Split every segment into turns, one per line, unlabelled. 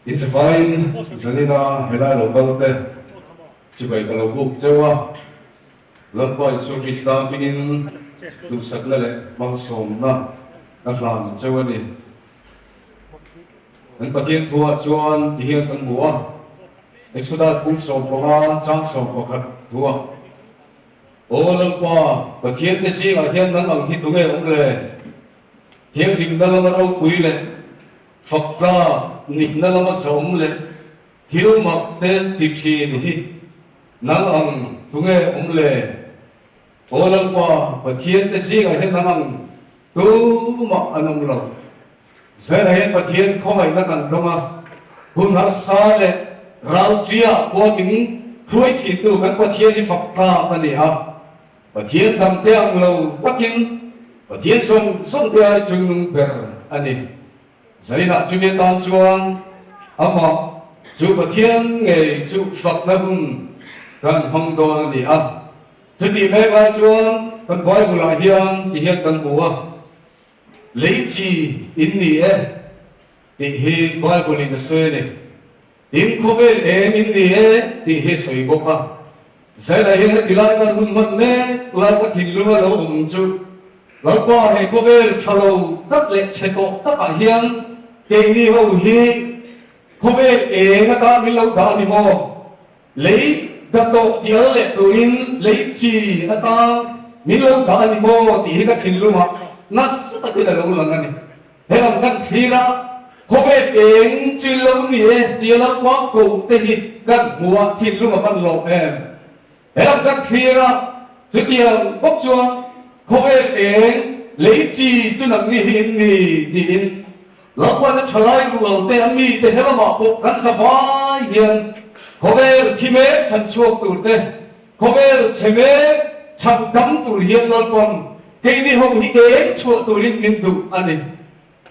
It's fine, Zanina, Hela Lobalte, Chibai Kalabuk Jawa, Lapa Isokista Pinin, Tu Saklele, Mansom Na, Naklam Jawani. Ang patien tua chuan dihian kan bua. Exodus kung som poma, chang som pakat tua. Olang pa, patien te si ahian nang ang hitunge umle. Hiang tingdal na raw kuile. Fakta nikna naman sa umle, hiyo makte tikhi nihi, nang ang tunge umle, olang pa patien te si ahen nang tumak anong law. Sa ahen patien ko may nakantama, hunang sale, raljia po ming huwag hito kan patien ni fakta kaniha. Patien damte ang law pakin, patien song biya chung per ani. Zanina chuyên tan chuan ama chu pathian nge chu phật na bun kan hong do ni a chu ti me ga chuan kan boy bula hian ti hian kan bua lấy chi in ni e ti hi boy buli na swe ni in ko ve in ni e ti hi soi go pa sai la hi ti lai kan hun mat ne la ka thin lu lo chu lo qua he ko ve chalo tak le che ko tak a hian Kênh đi hầu hi, không về ế ngã ta mi lâu ta ni mò, lấy đặt tổ tiếu lệ tổ in lấy chi ngã ta mi lâu ta ni mò thì cái thìn luôn mà, nó rất là cái là lâu lần này, thế làm cái khi đó không về ế chi lâu ni tiếu nó quá cầu tê hi cái mùa thìn luôn mà phân lộ em, thế làm cái khi đó trước kia bốc chuông không về ế lấy chi chứ làm ni hin ni in Lão quan nó lại của tên mi tên hết mà bộ cắn sa phá hiền có vẻ thì mẹ chân chuộc tụt tên có vẻ chế mẹ chẳng cắm tụt hiền lão quan cái gì không hít kế chuộc tụt lên miền tụ anh ấy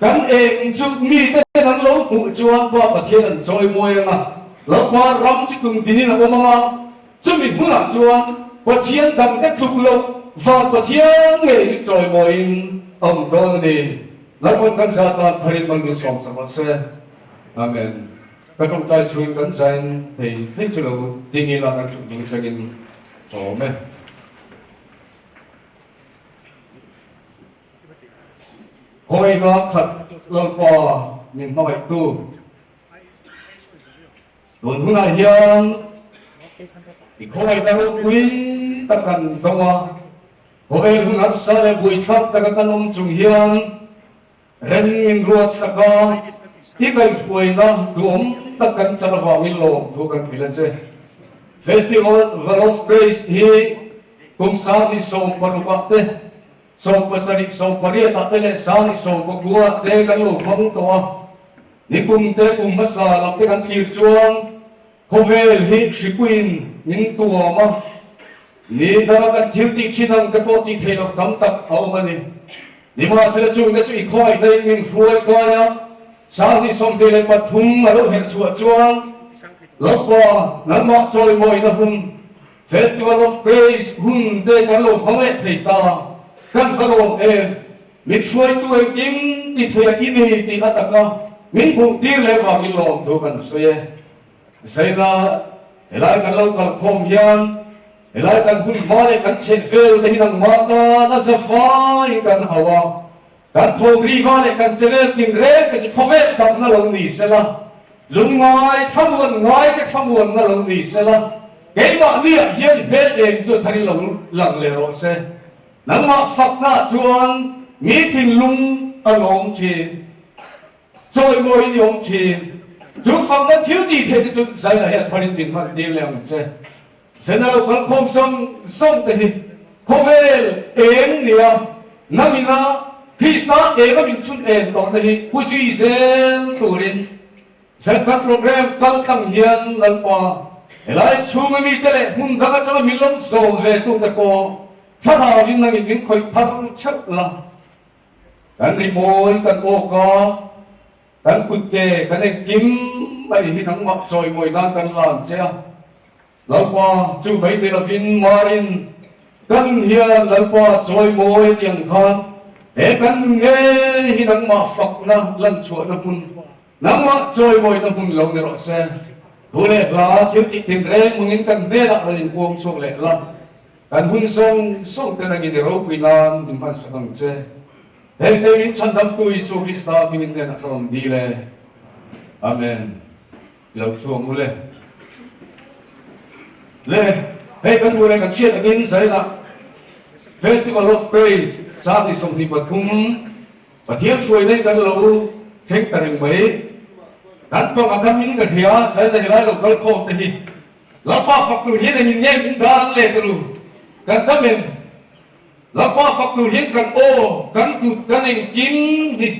กันเองชุดมีแต่นั้นเราผู้จวนว่าประเทศนั้นจอยมวยนะเราว่ารำจิตุงที่นี่นะว่ามาจะมีผู้หลักจวนประเทศดำแต่ทุกโลกฝากประเทศเงยจอยมวยตอนนี้แล้วคนกันชาติไทยมันมีสองสมัยเสียอาเมนก็ต้องใจช่วยกันใจที่ให้เราที่นี่เราต้องช่วยกันโอ้แม่คอยน้องขัดเราปอมีมาไว้ตู้โดนหัวหน้าเฮียนอีกคอยแต่เราคุยตะกันตัวคอยหัวหน้าสายบุยชักตะกันอมจุงเฮียนเร่งมินรัวสักกาที่ไปคุยน้องดวงตะกันจะว่าวิโลทุกันพิลเจเฟสติวัลวันออฟเกรซฮีกุมสามิส่งปรุปัตเตส่งภาษาดิส่งปริยัติเลสานิส่งกัวเตกันลูกมังตัวนิคุมเตกุมมาสาลับเตกันทีจวงโคเวลฮิชิควินมินตัวมานี่ดารากันทิวติชินังกะโปติเทลกำตักเอามันนี่นี่มาเสด็จจูงจะช่วยคอยได้มินฟรวยก้อยสานิส่งเตเลปัทุมมาลูกเห็นชัวจวงลบว่านั่นมาจอยมวยนะหุ่น Festival of Praise หุ่นเตกันลูกมังเล่ติตากันสโลมมิช่วยตัวเองติดเทียกินนี่ติดอัตกะมิบุตีเลวามิลองทุกันเสียเสียนะเวลากันเรากันพมยันเวลากันหุ่นมาเลยกันเช็ดเฟลที่นั่งมาตาน่าจะฟ้ากันหัวกันโทกรีฟ้าเลยกันเจริญติงเรกกันจะพเวทกันนั่นลงนี่เสียละลุงง่ายทำวนง่ายก็ทำวนนั่นลงนี่เสียละเก่งมากเนี่ยเฮียเบสเองจนทันหลังเลยรอเสียนั่งมาฝักหน้าจวนมีทิ้งลุงอารมณ์ชีจอยมวยยงชีจุดฝักนั้นทิ้วดีเทจุดใจละเห็นพันดินมันดีแล้วเจ้เสนาเราคงส่งแต่ที่โคเวลเองเนี่ยนั่นมีนะคริสต์เองก็มีชุดเองตอนนี้ผู้ช่วยเซนตูรินเสร็จกับโปรแกรมตั้งตั้งเฮียนนั่นป่ะหลายช่วงมีแต่ละมุ่งทางจะมีลมโซ่เวตุตะโกถ้าเราวินนั่งยิงคอยทำชัดละกันรีโมยกันโอกากันกุดเกกันเองกิมไปที่ทั้งหมดซอยมวยนั่งกันหลานเสียแล้วพอจู่ไปเดลฟินมารินกันเฮียแล้วพอซอยมวยเตียงทานกันเงยที่ทั้งหมดฝักนะลันชวนนะคุณนั่งมาซอยมวยนะคุณลงในรถเสียผู้เล่นลาเที่ยวติดถึงแรงมึงเห็นกันเด้ละมันยังพวงส่งเล่ละกันหุ่นส่งแต่นังอินเดโรกุยนานดิมันสังเจเฮ้ยเดี๋ยวนี้ฉันทำตัวอิสุคริสต์ที่มินเดนักรองดีเลยอาเมนเราช่วงเลยเฮ้ยกันดูแลกันเชียร์กันใส่ละ Festival of Praise สาธิตส่งที่ปทุมประเทศช่วยเล่นกันเราเช็คแต่เรื่องไหมกันต้องอาการมินกันเหี่ยใส่แต่เวลาเราเกิดโคตรที่เราป้าฝักตัวเฮียนยิงแย่มินดานเล่ตัวรู้กันทำเป็นแล้วพอฝักตัวเห็นกันโอ้กันกุดกันเองกินนี่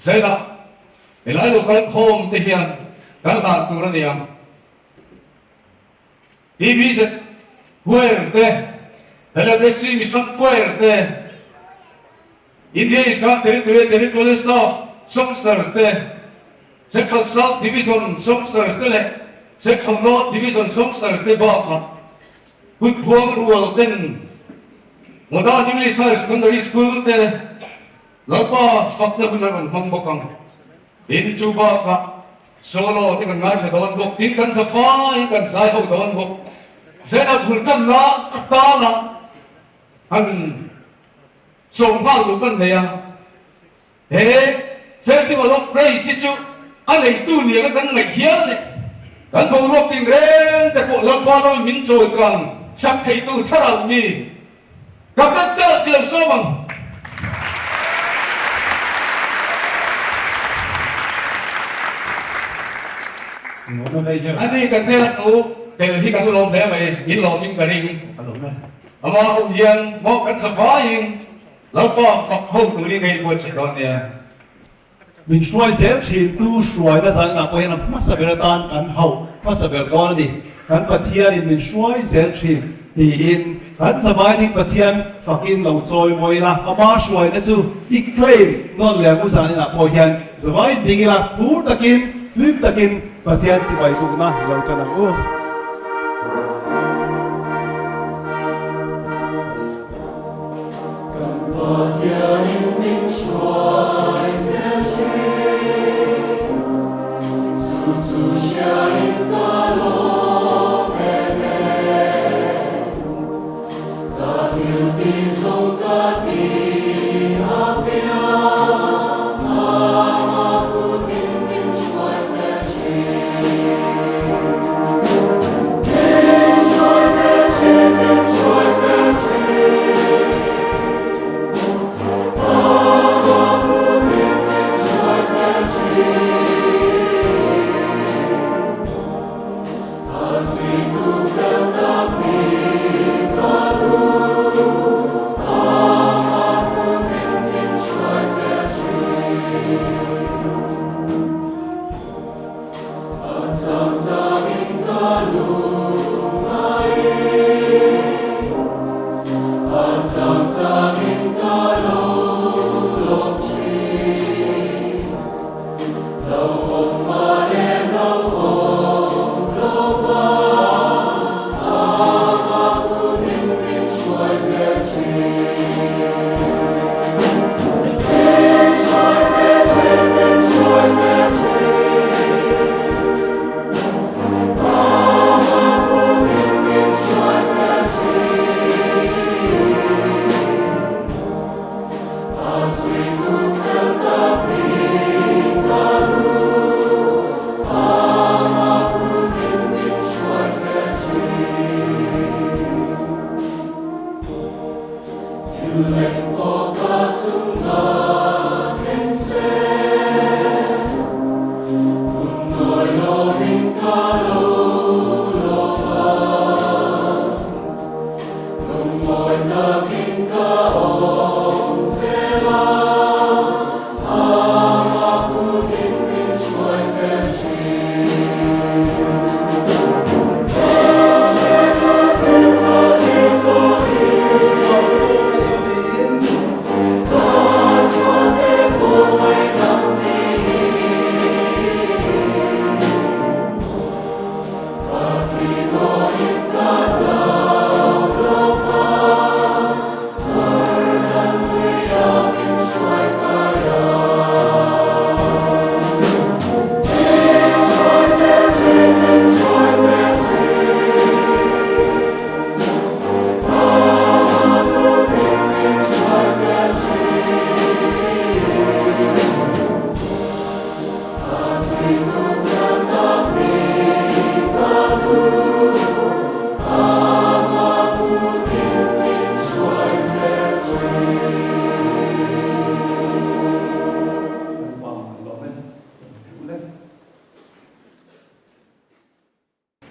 เสร็จละเวลาเรากันโคมเทียนกันตาตัวนั่นเองที่พิเศษfuerte de la distribución fuerte India is not territorial south Songster Central South Division Songster Central North Division Songsterบอกคุณพวงรัวเต้นหมดที่มีสายสกุลที่สกุลเต้แล้วก็ฝักนักมันมันบอกกันดินจูบากะโซโล่ที่กันงานจะโดนบอกดินกันสฟายกันสายเขาโดนบอกเสนาบุญกันนะตานะอันส่งบ้านดูกันเนี่ยเฮ้ Festival of Praise ที่จูอันไหนตู้เนี่ยกันไหนเขียวเลยกันคงรวบติงเร่งแต่พวกเราบ้านเรามินโจกันสักทีตู้ชาเรานี่กับกันเจ้าเสียส่งอันนี้กันเนี่ยตู้แต่ที่กันลงได้ไหมยินลงยิงกันเองเอามาเอาเย็นมองกันสบายแล้วก็ฝักห้องตัวนี้ไงบนสิร้อนเนี่ย
มินช่วยเสียชีตู้ช่วยแต่สันนักไปนะมาสับเบลตานกันเฮามาสับเบลก้อนดิกันปะเทียนมินช่วยเสียชีที่อิน hắn sờ vai đi bát thiên phật in lâu trôi mồi là ama suy na chu claim non le mu san na po hian sờ vai ding la pu takin lim takin bát thiên si vai tung na lâu cho nang u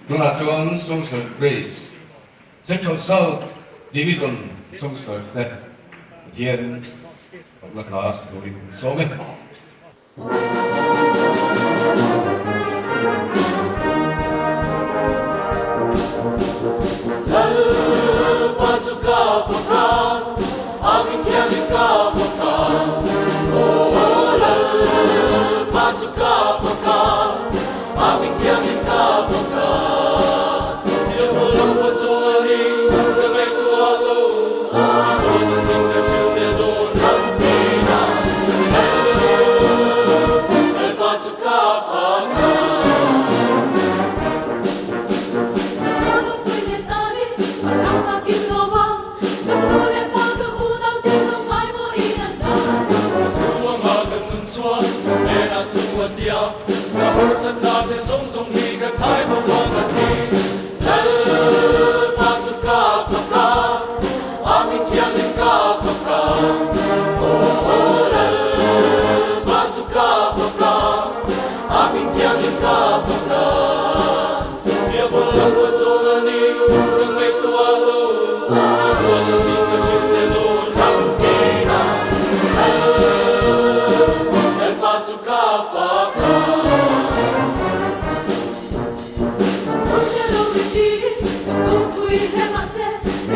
Donation Songster Grace Section South Division Songster Step Thiên hoặc là class đối số mình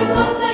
Zothanpuii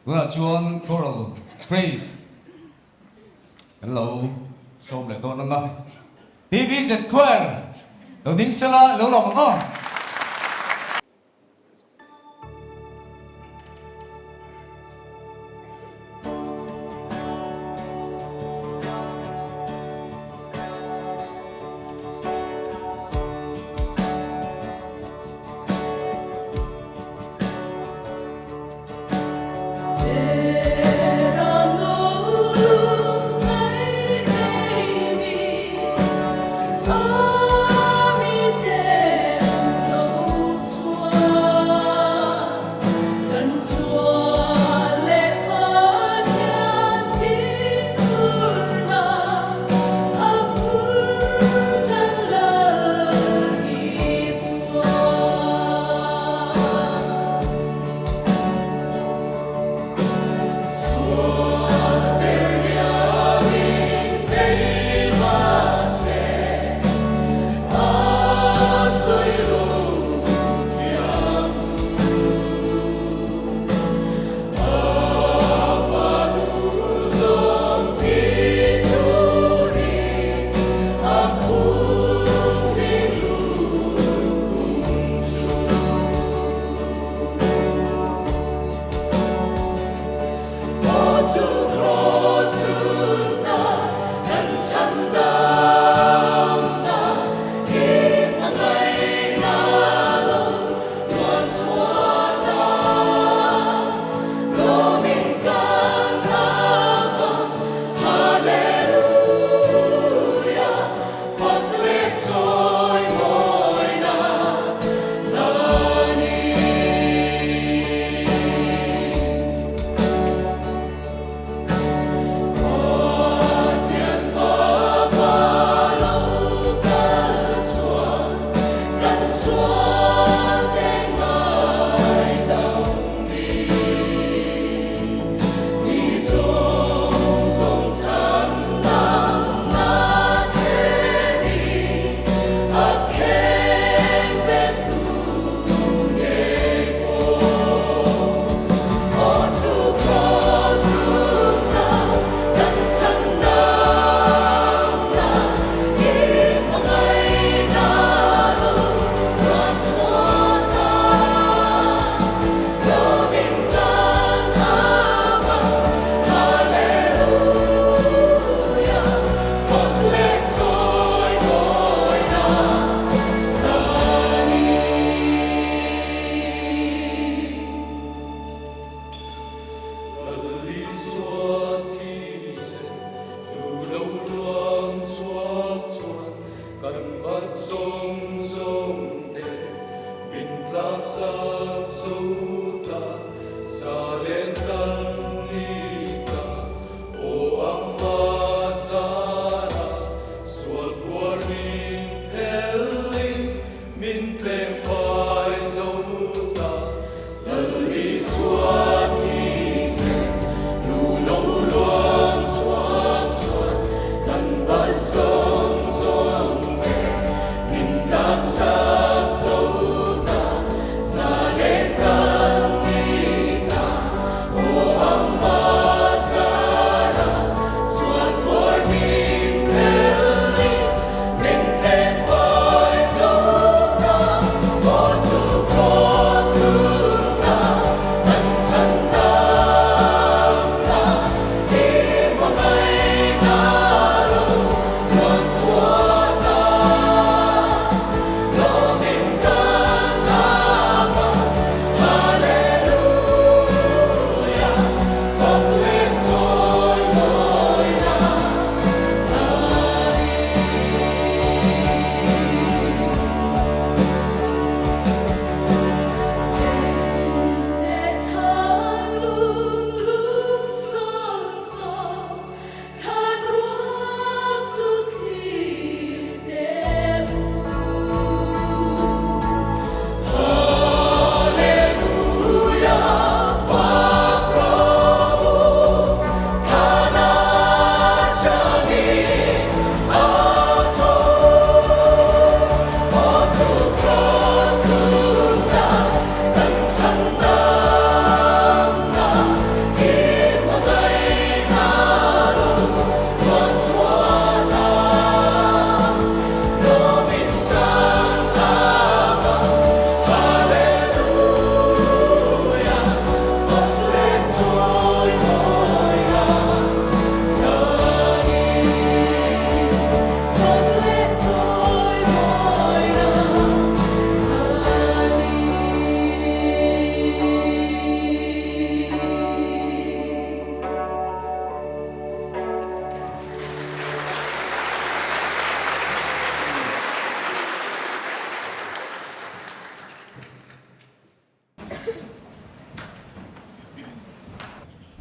Vừa chuan choral praise. Hello, xôm lại tôi nâng TV dệt quên. Đầu tiên sẽ là lỗ lòng ngon.
Oh,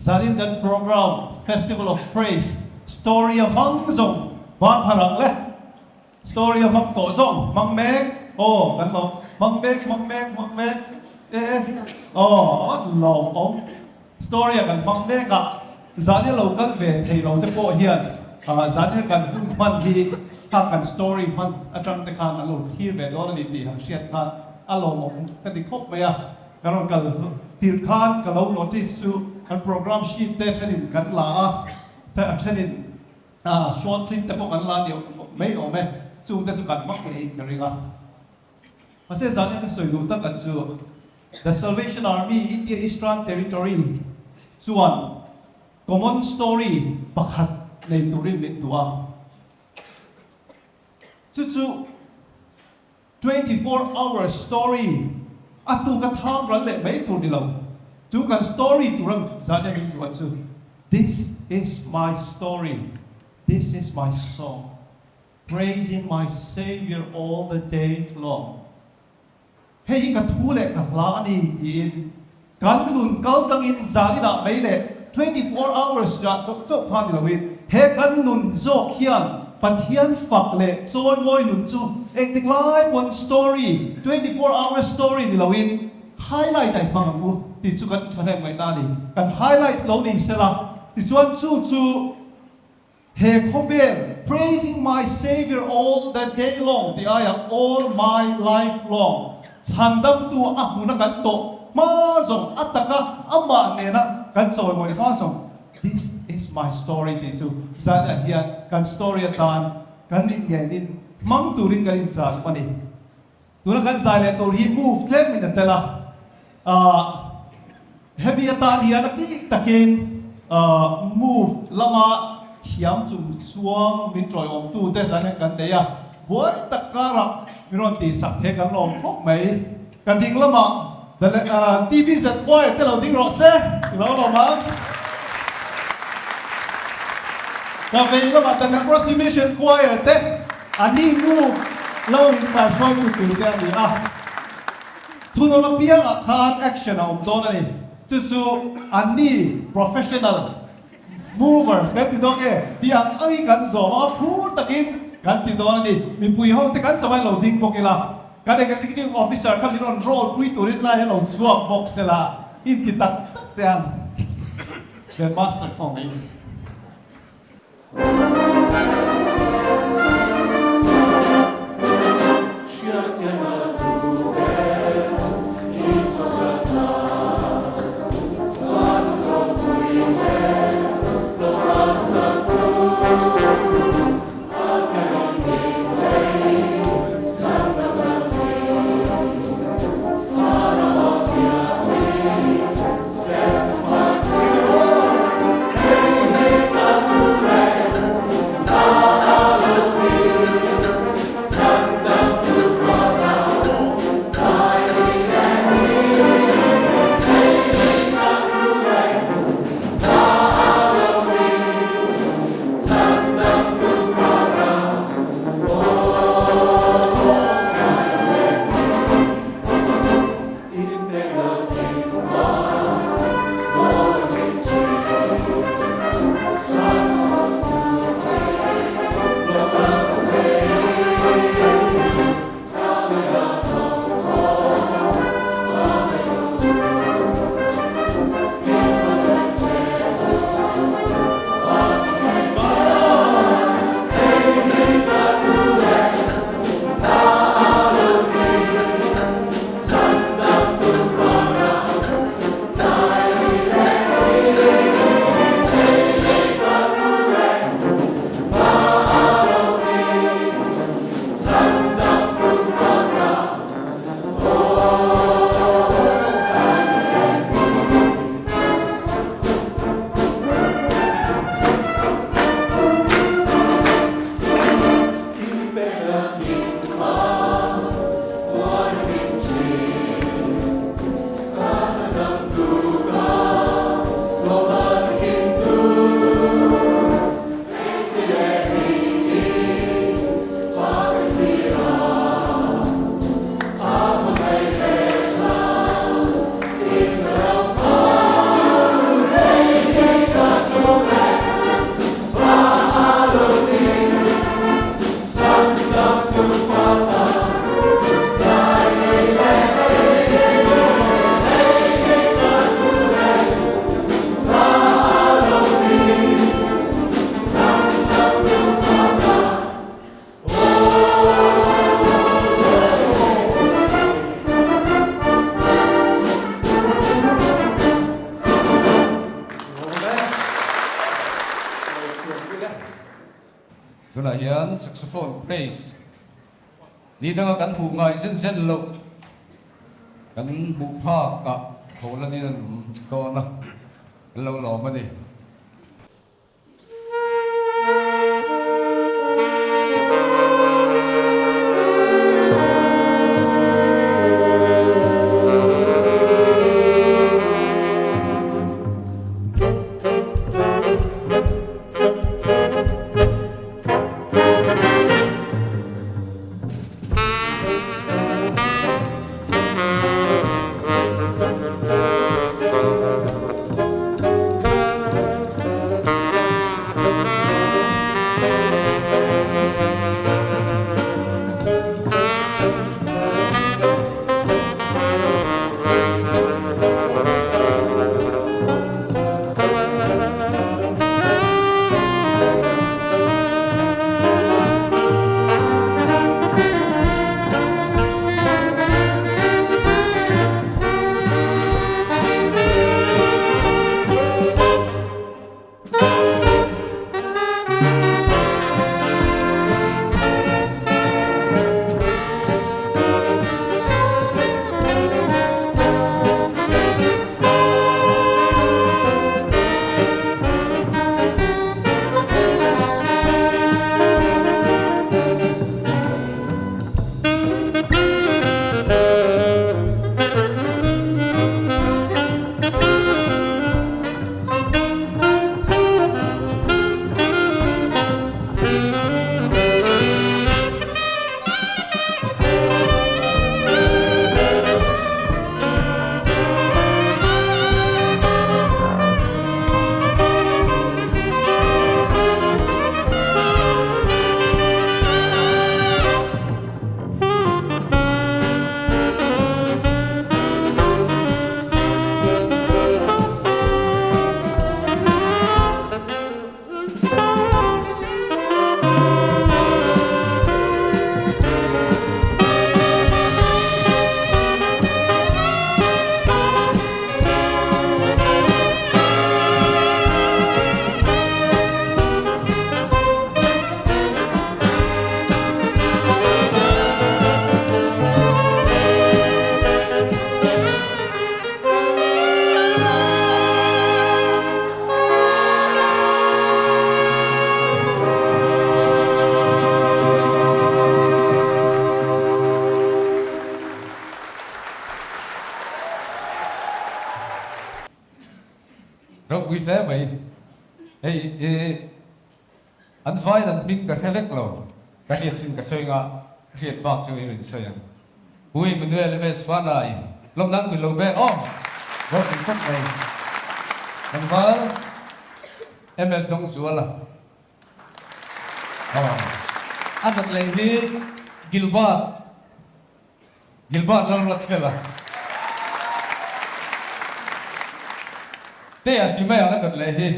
Zarin dan program Festival of Praise Story of Mizo Van Parang le Story of To Song Mang Mek oh kan lo Mang Mek lo ông Story kan Mang Mek à Zarin lo kan về thầy lo te po hian Zarin kan man hi ha kan story man atang te khan lo thir ve lo ni ti hang siat khan alo mong kan ti khop me ya karon kal tir khan ka lo notice su kan program sheet te thenin kan la ta thenin short trip te po kan la dio mấy o me chung te chu kan mak le ka ringa ase zan ka soi lu ta kan chu the Salvation Army India Eastern Territorial chuan common story pakhat nei turin min tua chu 24-hour story atu ka tham ran le mai tur dilo chu kan story turam zania min tua chu this is my story, this is my song, praising my Savior all the day long. Hei ka thu le ka la ni tin kan nun kal tang in zani da mai le 24 hours ja chok phan ni lawin he kan nun zo khian pathian fak le choi moi nun chu ek tik lai one story 24 hour story ni lawin highlight ai phang mu ti chu kan thane mai ta ni kan highlight lo ni sela ti chuan chu he khoben praising my Savior all the day long the I am all my life long chandam tu ahuna kan to ma zong ataka ama ne na kan choi moi ma zong this is my story ti chu zan hian kan story atan kan nin nge nin mang turin kan in chan pani tuna kan sai le to hi move tlek min tela heavy atan hian ti takin move lama thiam chung chuang min troi om tu te san kan te ya boy takara miron ti sak the kan lom khop mai kan ding lama TV set boy te lo ding ro se lo ma ka ve lama ta approximation choir te ani move lo in ta shoi tu te ani ทุนเราเพียงคานแอคชั่นเอาตัวนี่จู่ๆอันนี้ professional movers กันติดตัวเองที่อังไอ้กันสอบพูดตะกินกันติดตัวนี่มีปุยห้องแต่กันสมัยเราดิ้งบอกละกันเด็ก executive officer กันที่นอนโรลปุยตัวนี้ไล่ให้เราสวมบอกเสละอินติดตักเตียงเป็น master ของนี้
Đó là hiến saxophone bass. Đi theo cán bộ ngài sen lộ cán bộ pha cả hồ là đi to na lâu lò mà đi.
rồi quý phép vậy anh phải anh biết cái phép lâu cái hiện sinh cái soi ngã hiện bạc cho mình soi anh vui mình đưa lên phá này lúcนั้นคือlâu bé rồi mình phát này anh phải MS đông xuống là anh đặt lại đi Gilbert Lalruati là thế à thì mấy anh đặt lại đi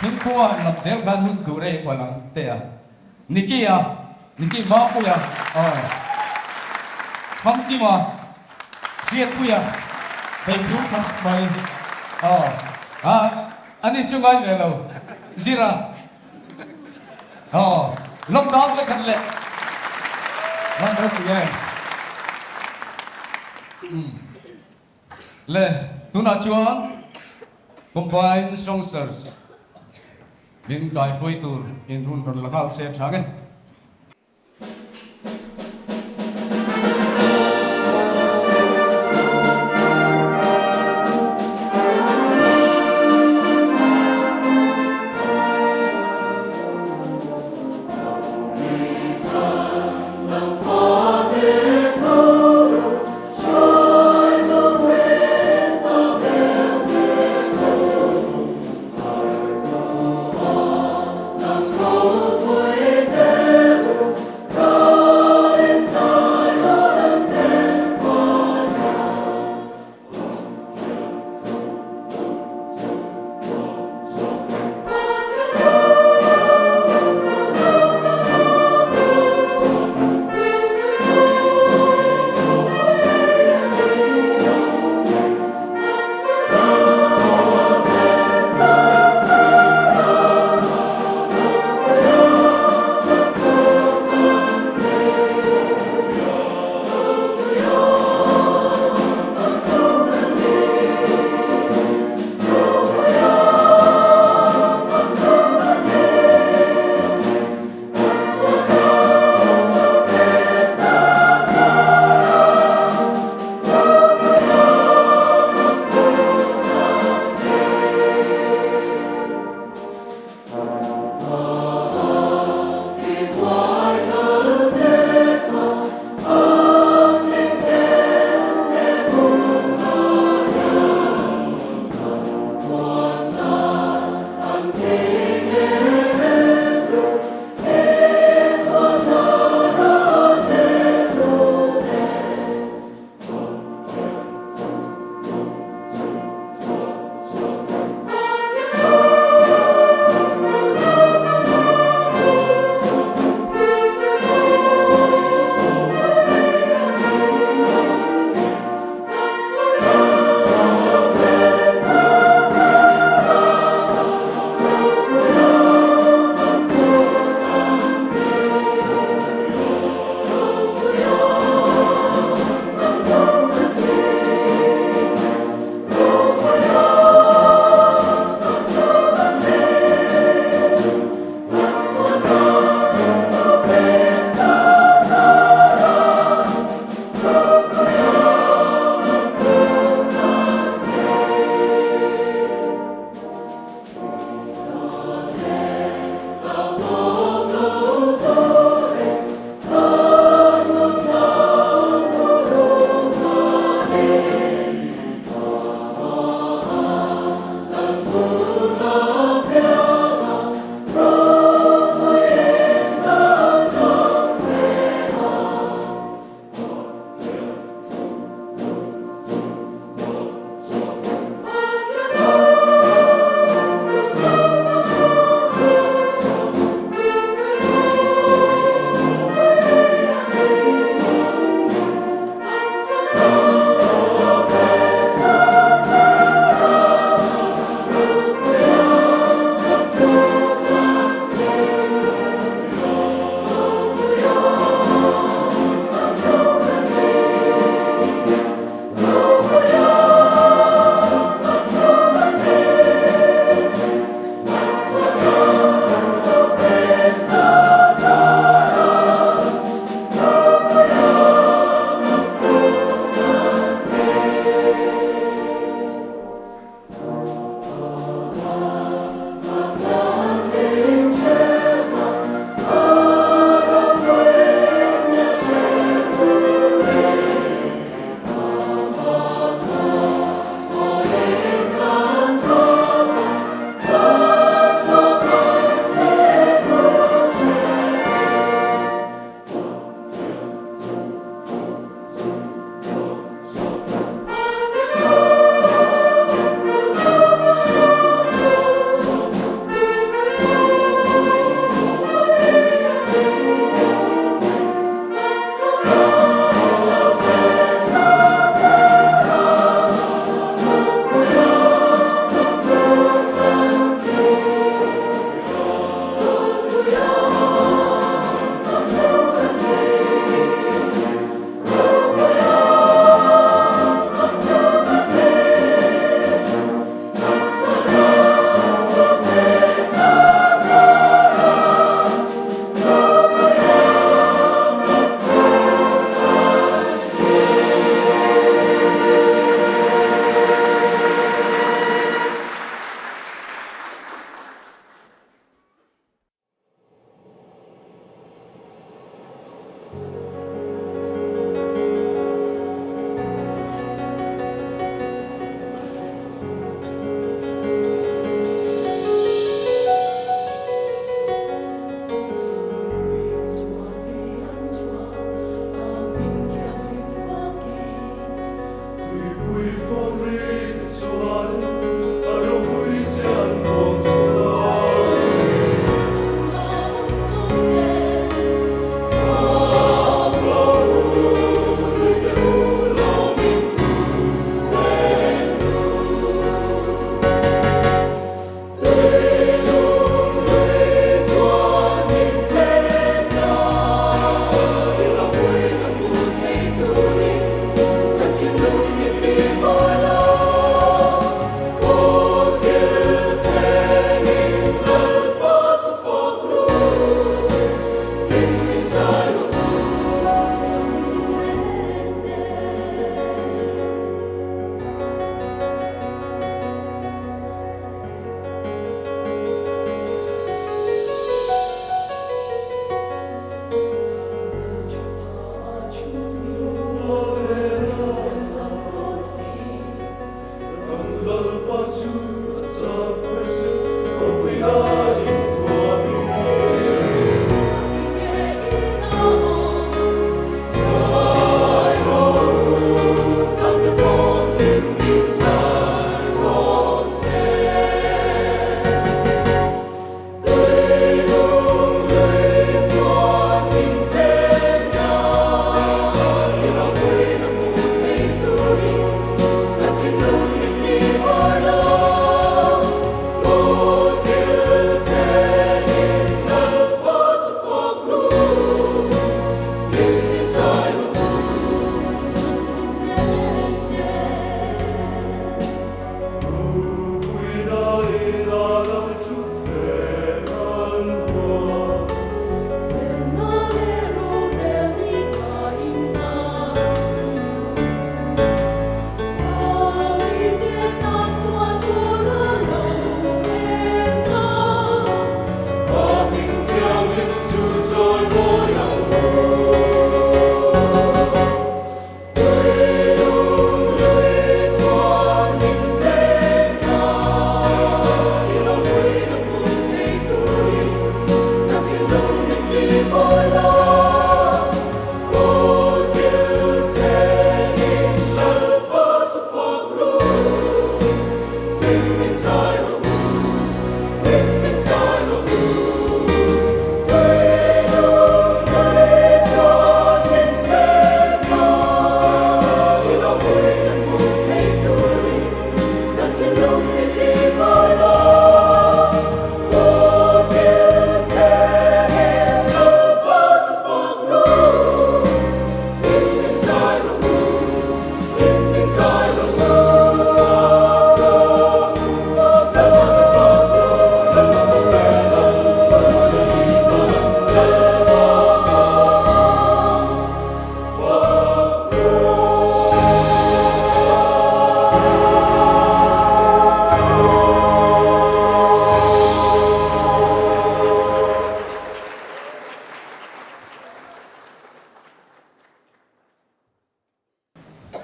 những cô làm dễ ban hút đủ đây quả là thế à Niki máu cô à không kia mà riết cô à thầy chú thằng mày anh đi chung anh về đâu gì ra lúc đó mới cần lệ One more again. Le, tu na chuan combine Songsters. Min kai foi tur in run ron lakal se thage.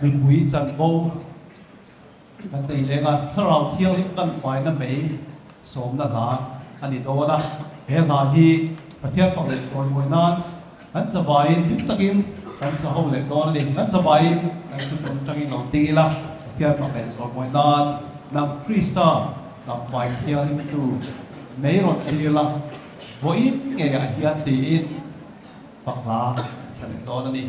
mình quý chân vô kan tei lenga tharau thiang kan pai na mei som na na ani do na he na hi pathian phok le soi moi nan an savai dik takin an sa ho le don ni an savai an tu ton tangin lo ti la pathian phok le soi moi nan nam krista nam pai thiang ni tu mei ro ti la wo in nge ya hian ti in phok la sa le don ni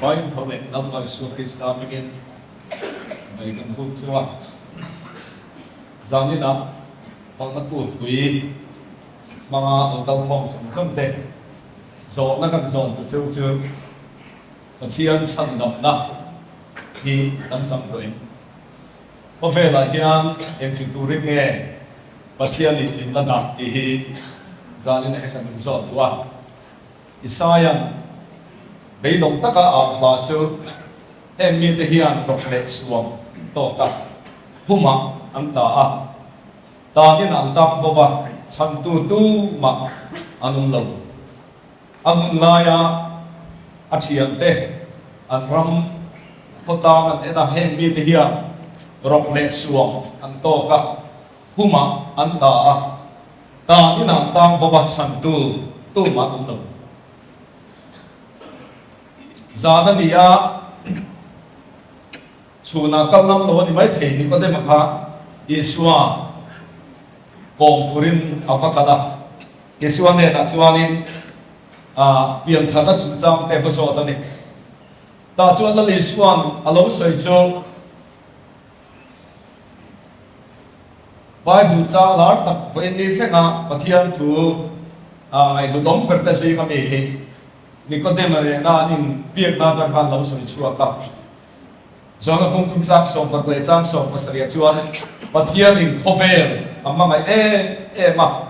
Bayan thole nam lai su Krista begin mai kan fu chua zani na pang na tu tui mga dal phong sum sum te zo na kan zon chu chu pathian chan dam na hi kan cham doi o ve la hian en tu tu ri nge pathian in la da ti hi zani na kan zon wa Isaiah bây đồng tất cả ở mà chưa em mi thể hiện độc lệ xuống tổ tập hung mạnh anh ta đi làm tập bộ ba chân tu mà anh lâu anh lại à chuyện thế anh ram có ta anh đã em mi thể hiện độc lệ xuống anh tổ tập hung mạnh anh ta đi làm tập bộ ba chân tu mà anh lâu zana niya chuna kalam lo ni mai the ni ko de makha Yeshua kong purin afakala Yeshua ne na chuanin pian thana chungchang te so ta ni ta chuan la Yeshua alo soi cho Bible cha lar tak ve ni thena pathian thu ai lu dom per ta sei ka me he Nicodemus na nin piak na tan kan lo soi chua ka Zong apung tum sak som par le chang som pasaria chuan pathian in khovel amma mai ma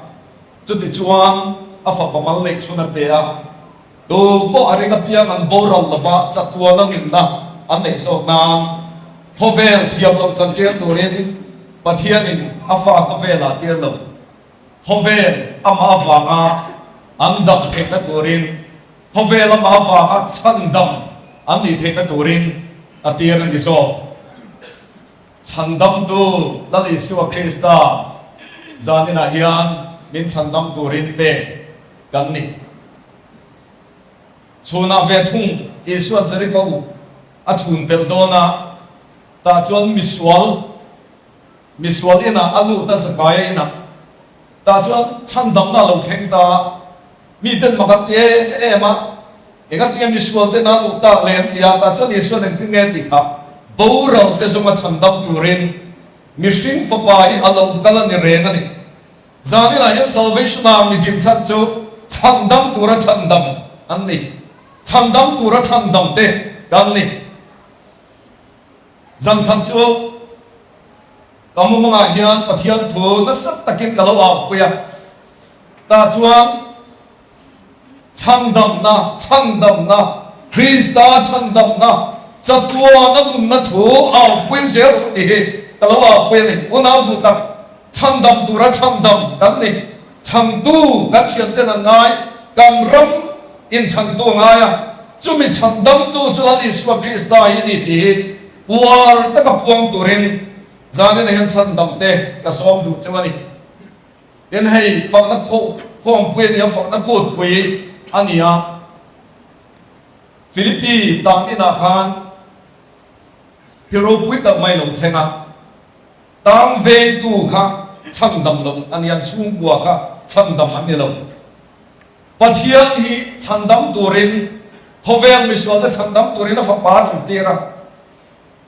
chu ti chuan a fa pamal le chuna be a do bo aringa piang an boral lava chatua lang na an nei sok na hovel thiam lo chan tir turin pathianin afa hovel a tir lo hovel ama awanga andam thekna turin hovel ama awanga chandam ani thekna turin atir an iso chandam tu dali siwa krista zanina hian min chandam turin pe kanni chuna ve thung iswa jericho a chun pel dona ta chuan miswal ina alu ta sakaya ina ta chuan chandam na lo theng ta mi ten makat ema ega tiam miswal te na lu ta len tia ta chuan iswa nen tin nge ti kha bo ro te soma chandam turin mishing fapai alo kala ni ren ani zani na hian salvation na mi dim chan chu chandam tura chandam anni chandam tura chandam te kanni zan khan chu kamu mga hian pathian thu na sak takin kalawa puya ta chuan chandam na krista chandam na chatua na mun na thu au puin zer ni kalawa puya ni unau du tak chandam tura chandam kan ni changdu kan thian te na ngai kam ram in changdu ngaya chumi chandam tu chulani swa krista hi ni ti war ta ka puang turin zane na hian chandam te ka som du chawani den hei fakna khom puin ya fakna kot pui ania Philippi tang ina khan hero pui ta mai long thenga tang ven tu kha chandam lo anian chung bua kha chandam ani lo pathian hi chandam turin hovel miswal ta chandam turin fa pa tu tira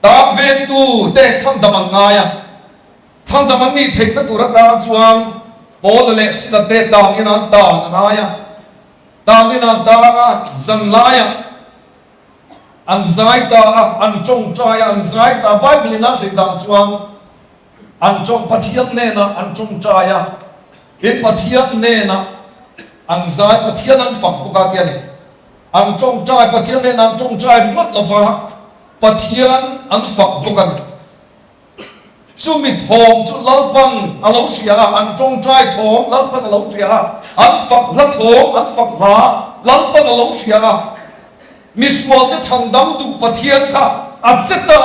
ta ven tu te chandam ngaya chandam ni thekna tura ta chuang bol le sina te ta ina ta ngaya ta ina ta zanlaya an zaita an chong chaya an zaita bible na se dang chuang an chong pathian ne na an chong chaya in pathian ne na an zai pathian an fak buka tiani an chong chai pathian ne na an chong chai mat lova pathian an fak buka ni chumi thom chu lalpan alo sia an chong chai thom lalpan alo sia an fak la thom an fak la lalpan alo sia miswal te chandam tu pathian kha acheta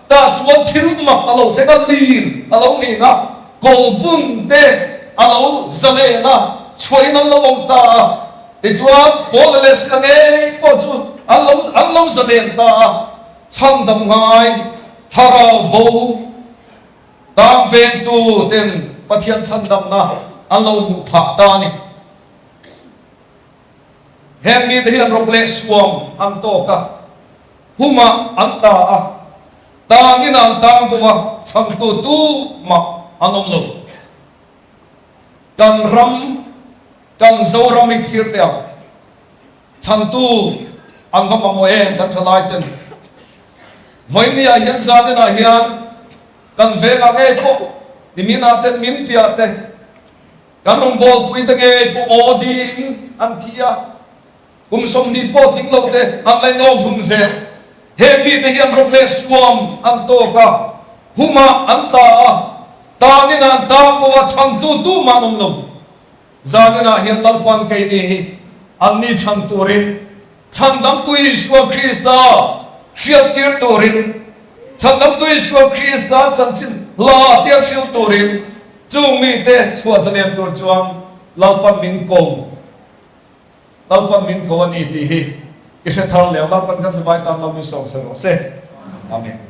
ta chuan thil mak alo cheka lir alo ni nga kolbun te alo zale na choina lo ta te chuan bol le sna nge po chu alo zale ta chandam ngai thara bo ta ven tu ten pathian chandam na alo mu tha ta ni hem mi te hian rok le suam an to ka huma an ta a ta ni nan tang buwa chang tu ma anom lo kan ram kan zo ram ik thir te chang tu an va ma mo em kan thalai ten voi ni a hian za na hian kan ve nga nge po ni mi na ten min pia te kan ong bol pui te nge po odin an tia kum som ni po thing lo te an lai no thum se he mi te hian rok le suam an to ka huma an ta ta ni nan ta ko wa chang tu ma nom lo za na hian dal pan kai ni an ni chang tu rin chang dam tu iswa krista shia tir tu rin chang dam tu iswa krista chan chin la tir shil tu rin chung mi te chua chan tur chuang lal pan min ko lalpan min ko ani ti hi ishe thar le lalpan kan sabai tam lo mi som se amen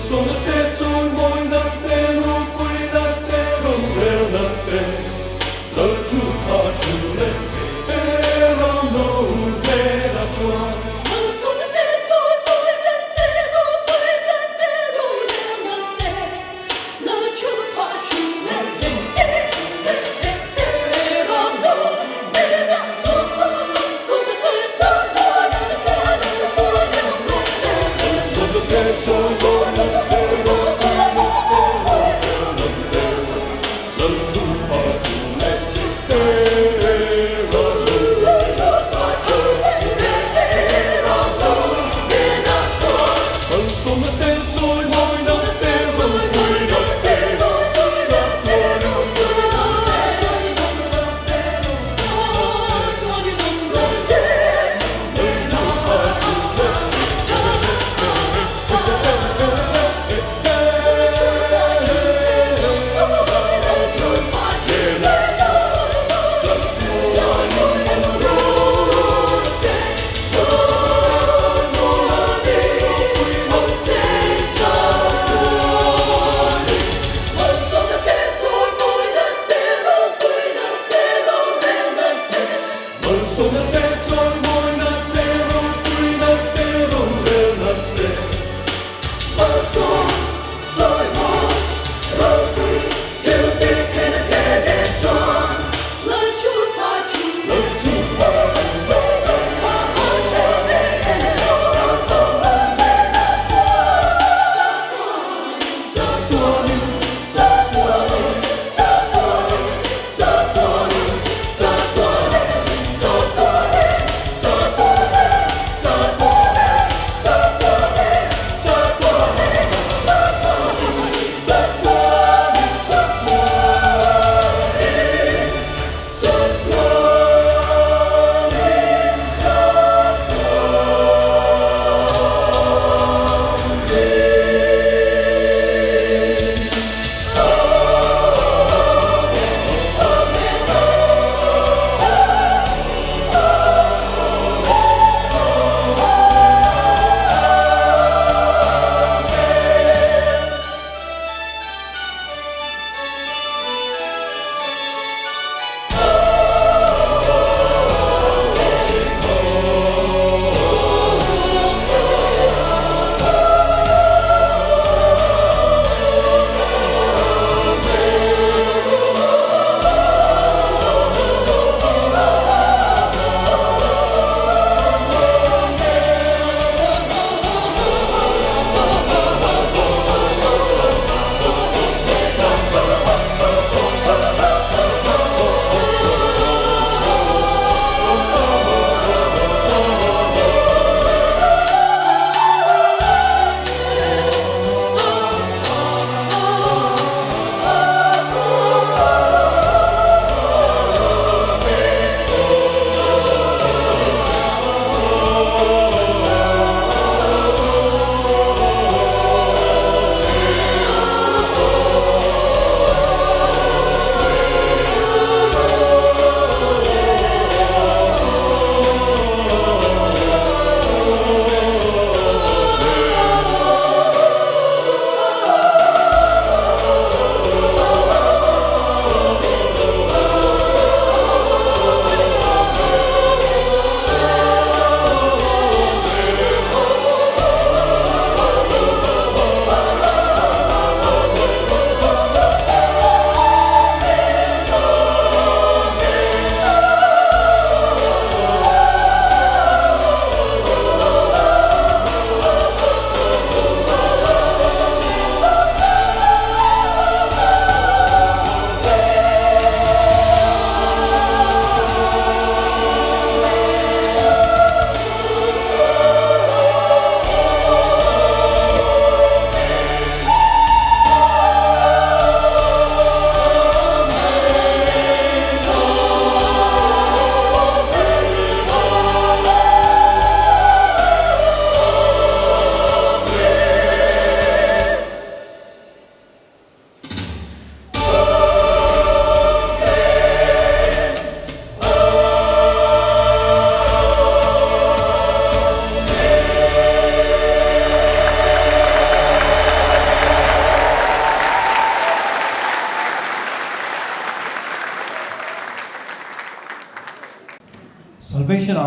so na te trôi môi na te ru quy na te ru re na te lo chu pa chu le te ro no te na chua
so na te trôi môi na te ru quy na te ru re na te lo chu pa chu le te ro no te na chua so na te trôi môi na te ru quy na te ru re na te
so na te trôi môi na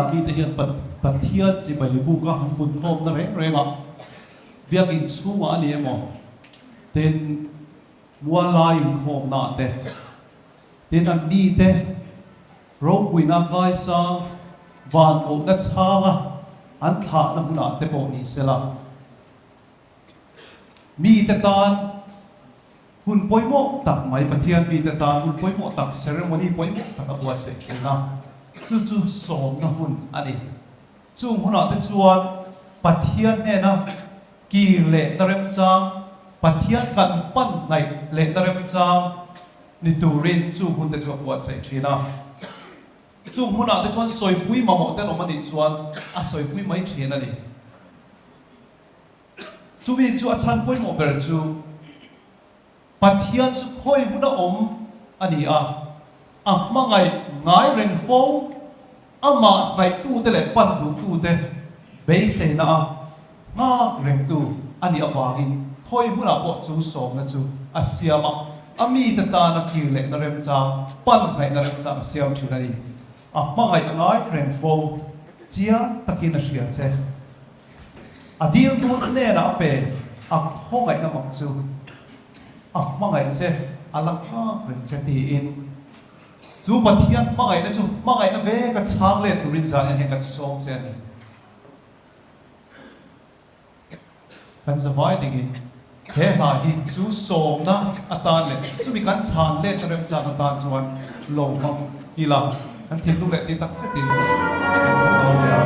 mi te hian pathian chi bai bu ka hang bun thom na reng renga biak in chunga ani emo ten mualai in khom na te ten an mi te ro puina kai sa van ko na changa an tha na buna te po ni sela mi te tan hun poimo tak mai pathian mi te tan hun poimo tak ceremony poimo tak a se chuna chu som na hun ani chung huna te chuan pathian ne na ki le na rem chang pathian kan pan nai le na rem chang ni turin chu hun te chu a se china chung huna te chuan soi pui ma mo te no mani chuan a soi pui mai thina ni chu mi chu a chan pui mo ber chu pathian chu khoi huna om ani a mangai ngai ren fo ama ngai tu te le pan du tu te be se na nga ren tu ani awangin khoi huna po chu som na chu a siama ami ta ta na ki le na rem cha pan ngai na rem cha siam thina ni a mangai ngai ren fo chia takin a ria che a dil tu ne na pe a hongai na mak chu a mangai che ala kha ren che ti in chu pathian mangai na ve ka chang le turin za ne ka song che ni kan zawai ding in he ha hi chu som na atan le chu mi kan chan le tarem cha na tan chuan lo ma ila kan thil lu le ti tak se ti sa do ya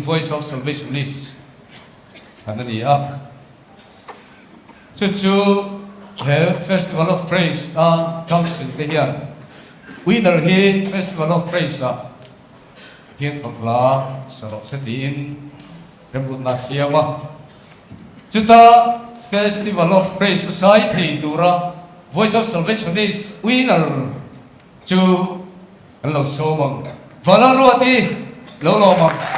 Voice of Salvationist. Ano niya? Chuchu Festival of Praise council here. Winner he Festival of Praise Thiên Phật là Sarok sa diin Rembut Nasiyama. Chuta Festival of Praise Society Dura Voice of Salvationist winner Chu Hello Somang Vanlalruati Lolomang.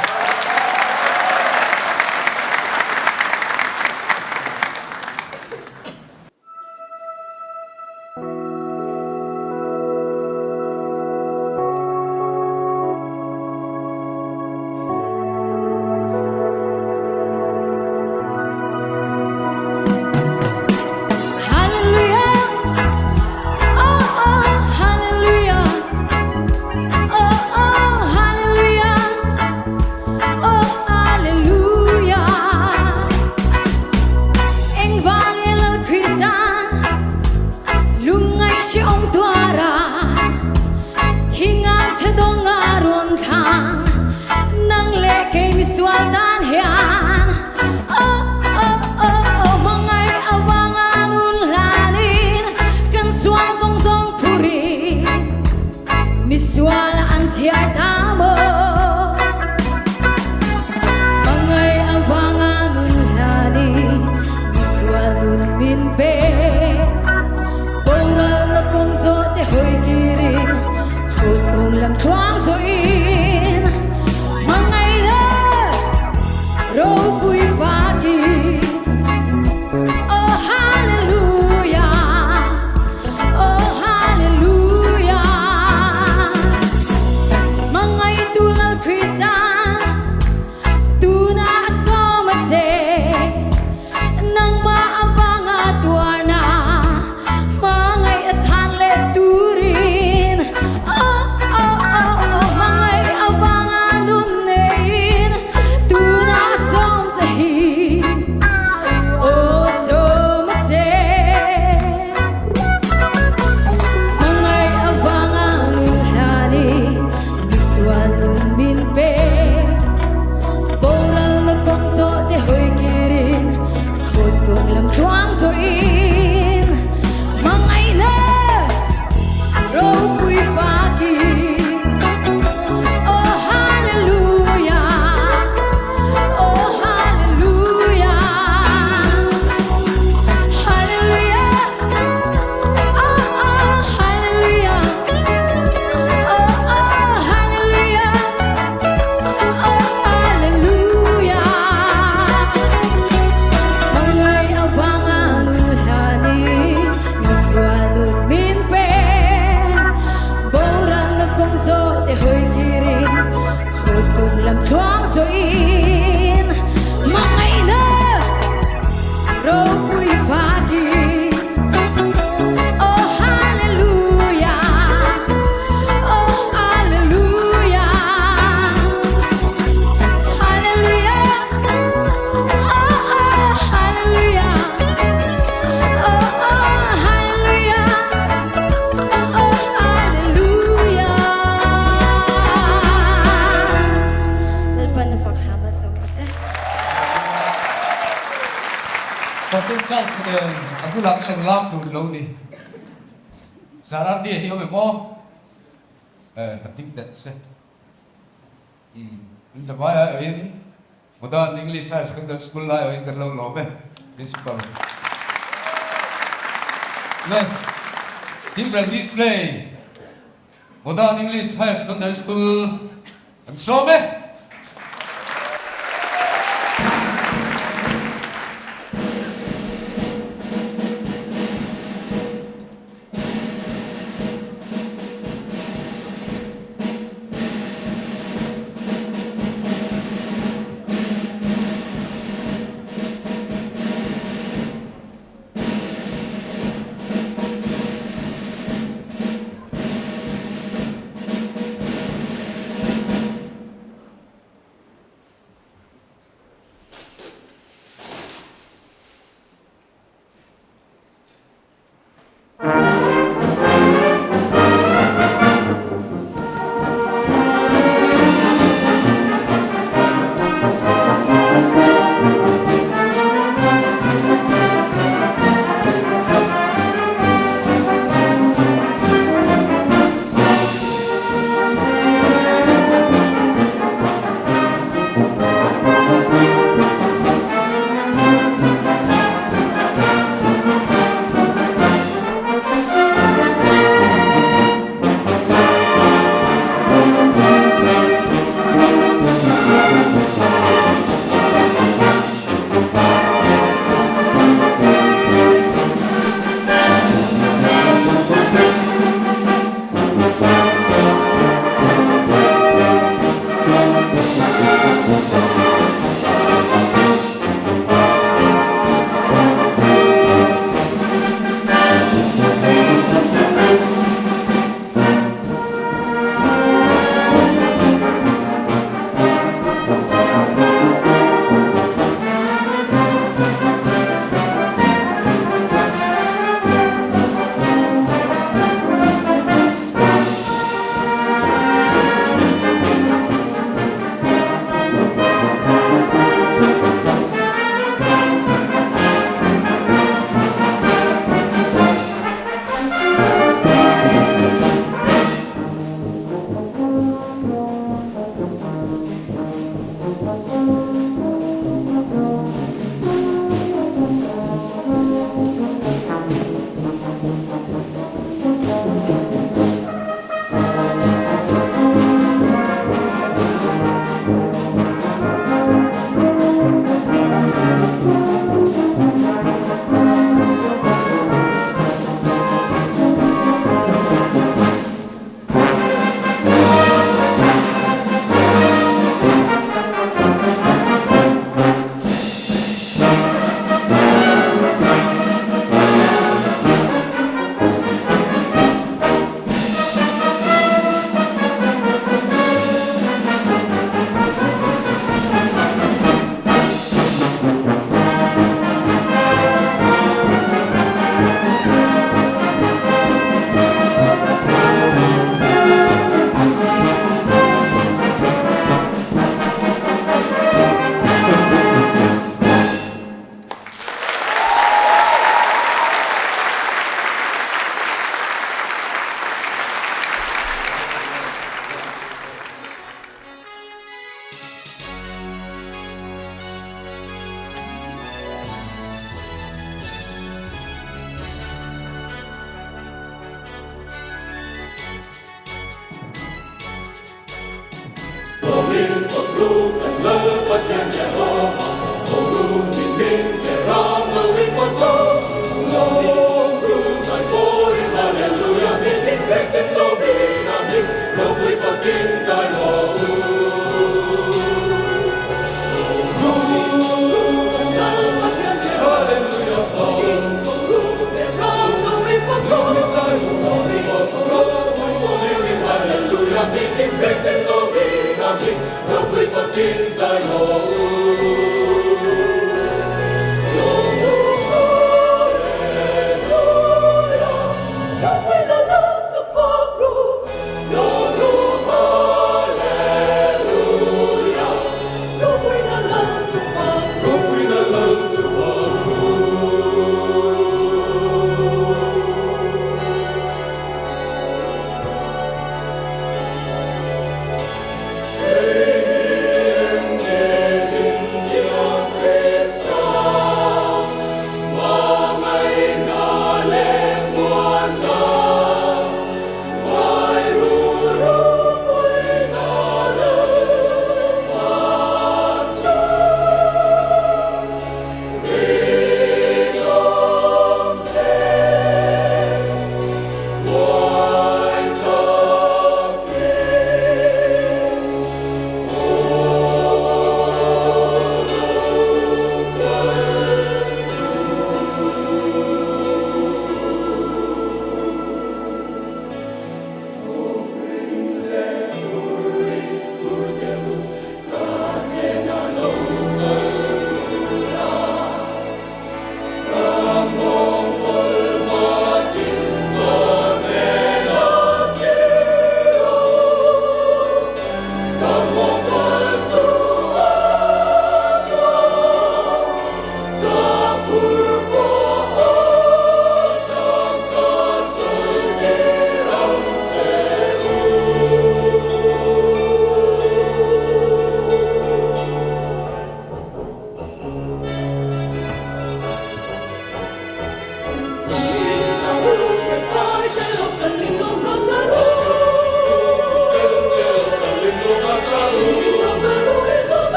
Aku lak lam tu lâu ni. Sarar dia hiyo me mo. I think that's it. In sabaya in modern English high school la in kan lo be principal. Then different display. Modern English high school and so be.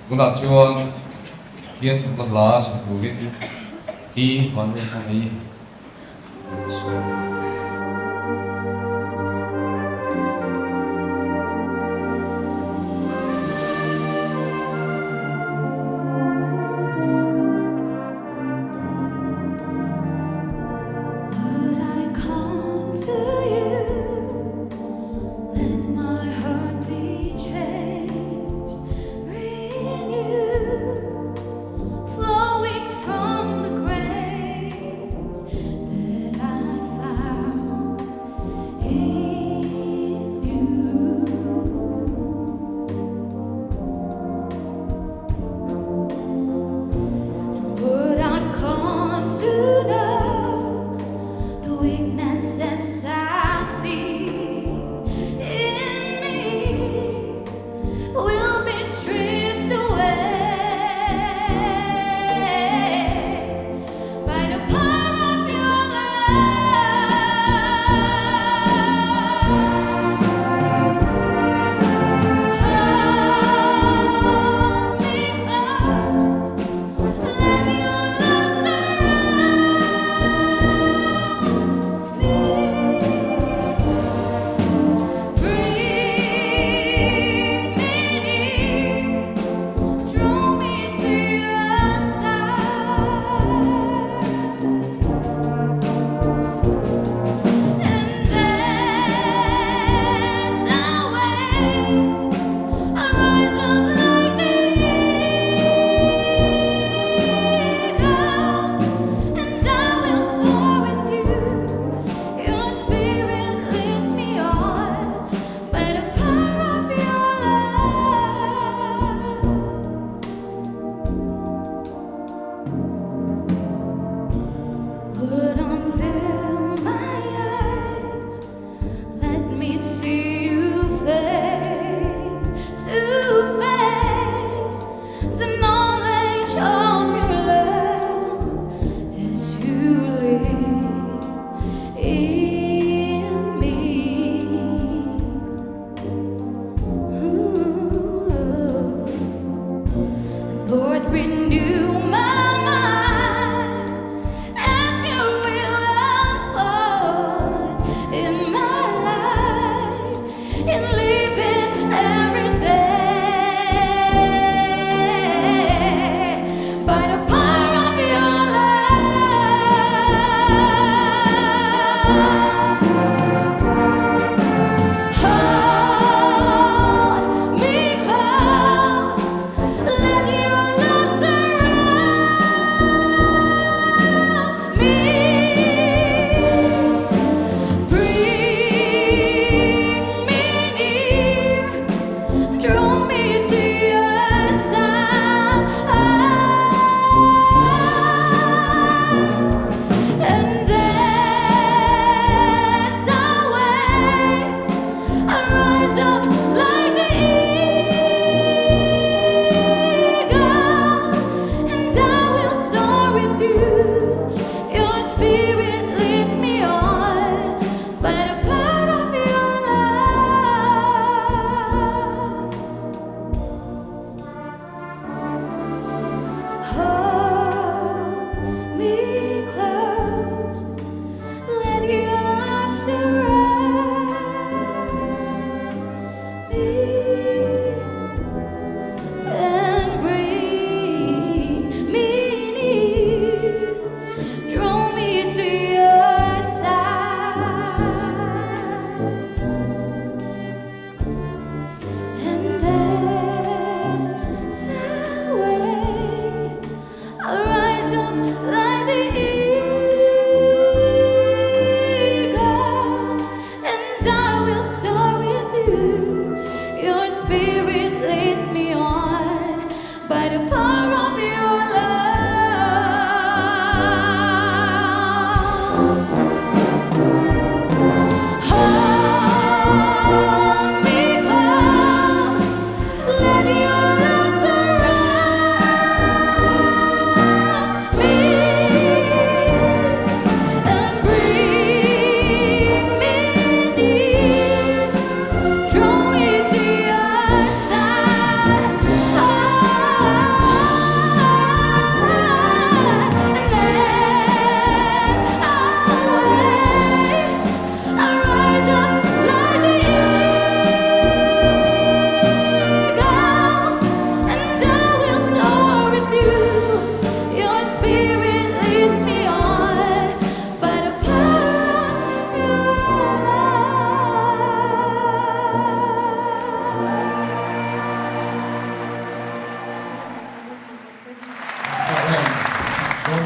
Guna chuan hian thum la sa kovin hi Vanlalhmangaihi
Lord, I come to you. Let my heart be changed, renewed, flowing from the grace that I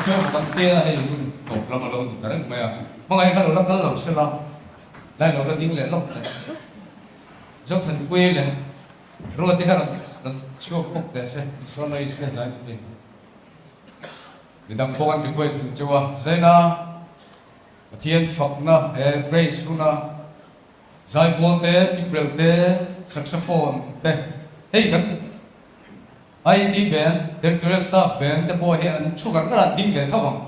chơi một con tia hay một lắm mà luôn cái đấy mày mà ngày cái nó lẩu xí lắm đây nó tiếng lẻ lắm Zothanpuii này rồi thì cái nó chưa bốc để xem số này sẽ giải đi vì đằng phong anh bị quay chưa dây na thiên phật na grace na giải phone te vibrato te saxophone te hey kan IT band Territorial staff band te boy an chukan ka ding le thawang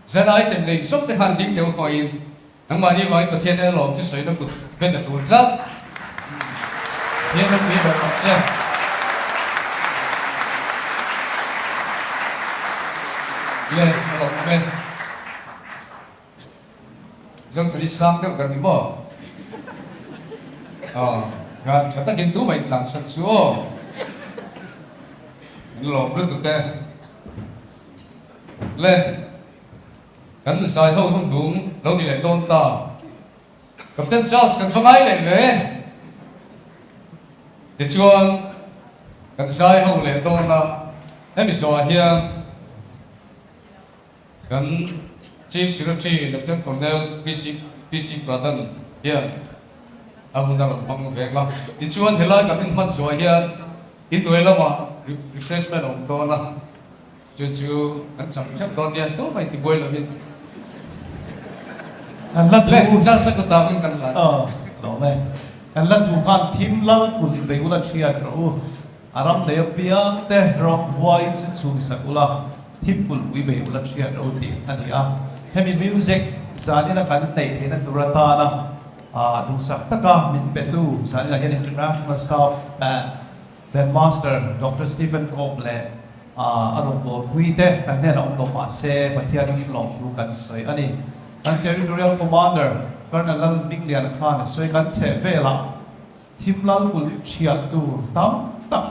zan item nei sok te han ding te ko in ang mani vai pathian ne lom ti soi na bu ben na tur zat thiên na mi ba se le lo men jong pri sang te kan bo gan chata kin tu mai tlang sat suo lo blu tu te le kan sai ho hung dung lo ni le ton ta Captain Charles kan fangai le le ti chuan kan sai ho le ton na Mizo hiang kan Chief Secretary Lieutenant Colonel PC Pradhan hiang Vanlalhmangaihi ti chuan helai kan in man zo hian in noi lama refreshment om to na chu kan cham chak don ya to mai ti boi lovin
anh lát
le
thu
chan sa ka ta kan la
đó này anh lát thu khan thím lau cùn bể ula chia rồi aram lấy biang te rong white chu sakula thím cùn bể ula chia rồi thì anh à heavy music zani na kan nei thế na turata na dung sak taka min petu zani na international staff and then master Dr. Stephen Oble arong bo kuite kan ne long lo ma se pathian long tu kan soi ani kan territorial commander Vanlalhmangaihi khan soi kan che vela thim lal kul chia tu tam tak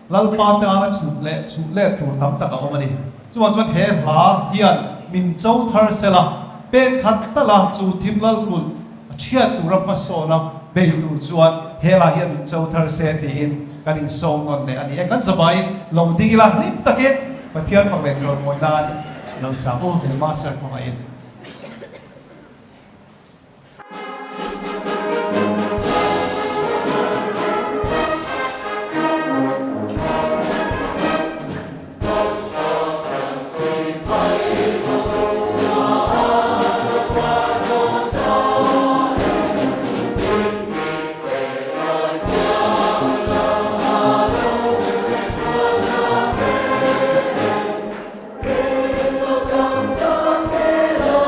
lal pa ta na chu le tu tam tak awmani chuan he la hian Mizo thar sela pe khat ta la chu thim lal kul chia tu ram ma so na be tu chuan he la hian Mizo thar se ti in kan in song on le ani kan sabai long ding la lim takin pathian phang le chon moi nan lo sa o the master ko ai
Hãy subscribe cho kênh Ghiền Mì Gõ để không bỏ lỡ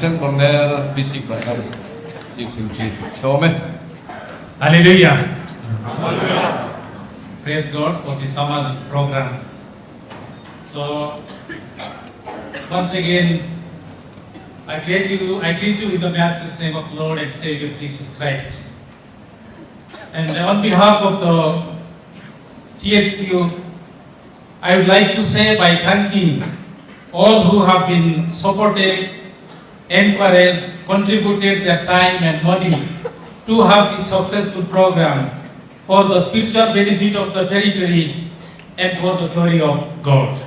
President Cornell, BC Brother, Chief Secretary. So, me.
Hallelujah. Praise God for the summer program. So, once again, I greet you in the matchless name of Lord and Savior Jesus Christ. And on behalf of the THQ, I would like to say by thanking all who have been supported, encouraged, contributed their time and money to have this successful program for the spiritual benefit of the territory and for the glory of God.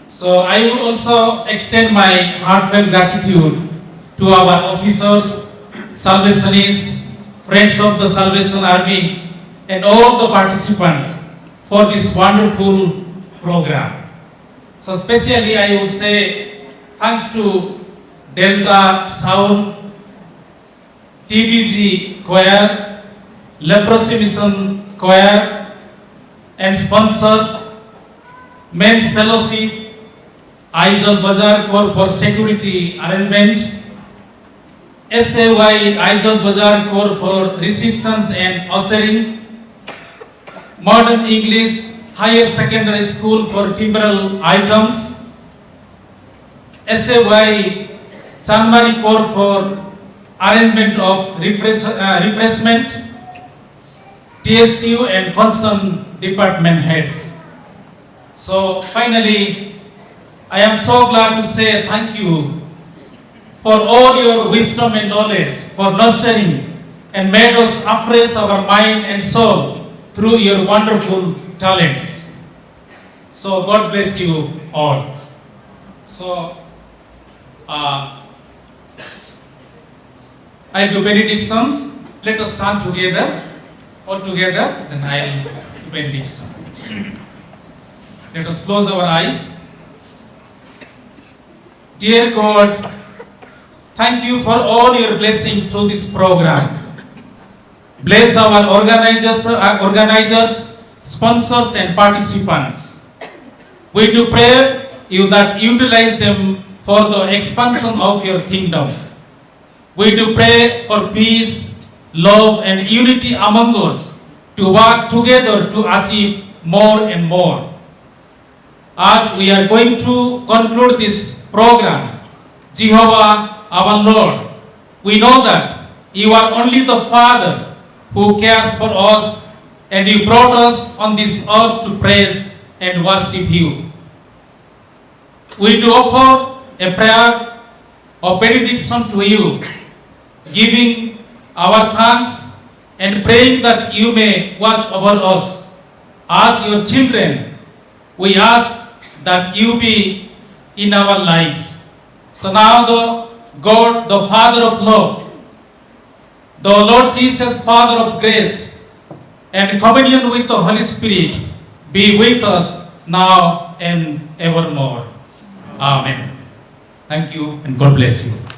So I would also extend my heartfelt gratitude to our officers, Salvationists, friends of the Salvation Army, and all the participants for this wonderful program. So especially I would say thanks to Delta Sound, TBG Choir, Leprosy Mission Choir, and sponsors, Men's Fellowship, Aizal Bazar Corps for security arrangement, SAIET Aizal Bazar Corps for receptions and ushering, Modern English Higher Secondary School for timberal items, SAIET Chanmari Corps for arrangement of refreshment, THQ and concerned department heads. So finally, I am so glad to say thank you for all your wisdom and knowledge, for nurturing and made us afresh our mind and soul through your wonderful talents. So God bless you all. So I do benedictions. Let us stand together, all together, then I'll do benediction. Let us close our eyes. Dear God, thank you for all your blessings through this program. Bless our organizers, sponsors and participants. We do pray you that utilize them for the expansion of your kingdom. We do pray for peace, love and unity among us to work together to achieve more and more. As we are going to conclude this program, Jehovah our Lord, we know that you are only the Father who cares for us, and you brought us on this earth to praise and worship you. We do offer a prayer of benediction to you, giving our thanks and praying that you may watch over us. As your children, we ask that you be in our lives. So now the God, the Father of love, the Lord Jesus, Father of grace, and communion with the Holy Spirit be with us now and evermore. Amen. Thank you and God bless you.